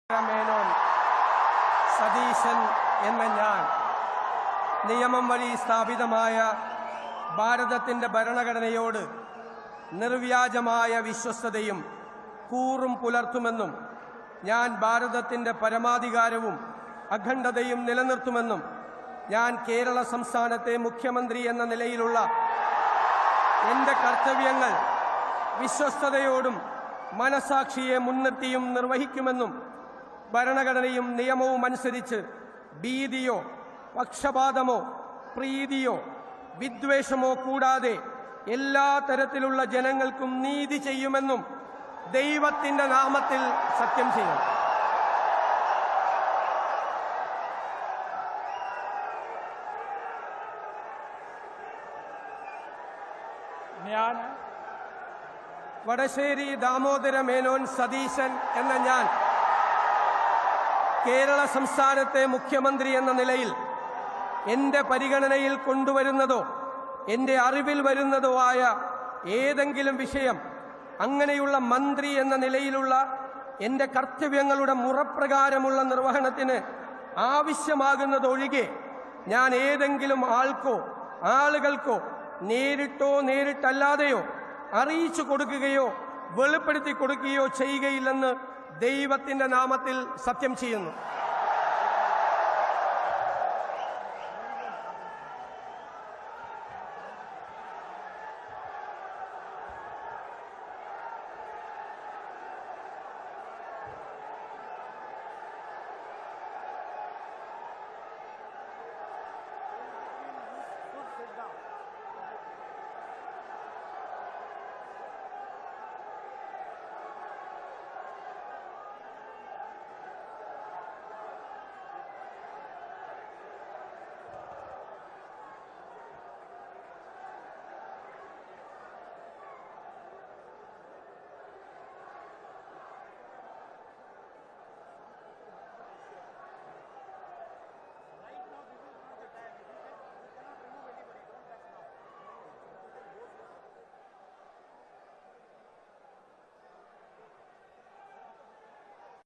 മേനോൻ സതീശൻ എന്ന ഞാൻ നിയമം വഴി സ്ഥാപിതമായ ഭാരതത്തിൻ്റെ ഭരണഘടനയോട് നിർവ്യാജമായ വിശ്വസ്തതയും കൂറും പുലർത്തുമെന്നും ഞാൻ ഭാരതത്തിൻ്റെ പരമാധികാരവും അഖണ്ഡതയും നിലനിർത്തുമെന്നും ഞാൻ കേരള സംസ്ഥാനത്തെ മുഖ്യമന്ത്രി എന്ന നിലയിലുള്ള എൻ്റെ കർത്തവ്യങ്ങൾ വിശ്വസ്തയോടും മനസാക്ഷിയെ മുൻനിർത്തിയും നിർവഹിക്കുമെന്നും ഭരണഘടനയും നിയമവും അനുസരിച്ച് ഭീതിയോ പക്ഷപാതമോ പ്രീതിയോ വിദ്വേഷമോ കൂടാതെ എല്ലാ തരത്തിലുള്ള ജനങ്ങൾക്കും നീതി ചെയ്യുമെന്നും ദൈവത്തിൻ്റെ നാമത്തിൽ സത്യം ചെയ്യും. ഞാൻ വടശ്ശേരി ദാമോദര മേനോൻ സതീശൻ എന്ന ഞാൻ കേരള സംസ്ഥാനത്തെ മുഖ്യമന്ത്രി എന്ന നിലയിൽ എൻ്റെ പരിഗണനയിൽ കൊണ്ടുവരുന്നതോ എൻ്റെ അറിവിൽ വരുന്നതോ ആയ ഏതെങ്കിലും വിഷയം അങ്ങനെയുള്ള മന്ത്രി എന്ന നിലയിലുള്ള എൻ്റെ കർത്തവ്യങ്ങളുടെ മുറപ്രകാരമുള്ള നിർവഹണത്തിന് ആവശ്യമാകുന്നതൊഴികെ ഞാൻ ഏതെങ്കിലും ആൾക്കോ ആളുകൾക്കോ നേരിട്ടോ നേരിട്ടല്ലാതെയോ അറിയിച്ചു കൊടുക്കുകയോ വെളിപ്പെടുത്തി കൊടുക്കുകയോ ചെയ്യുകയില്ലെന്ന് ദൈവത്തിൻ്റെ നാമത്തിൽ സത്യം ചെയ്യുന്നു.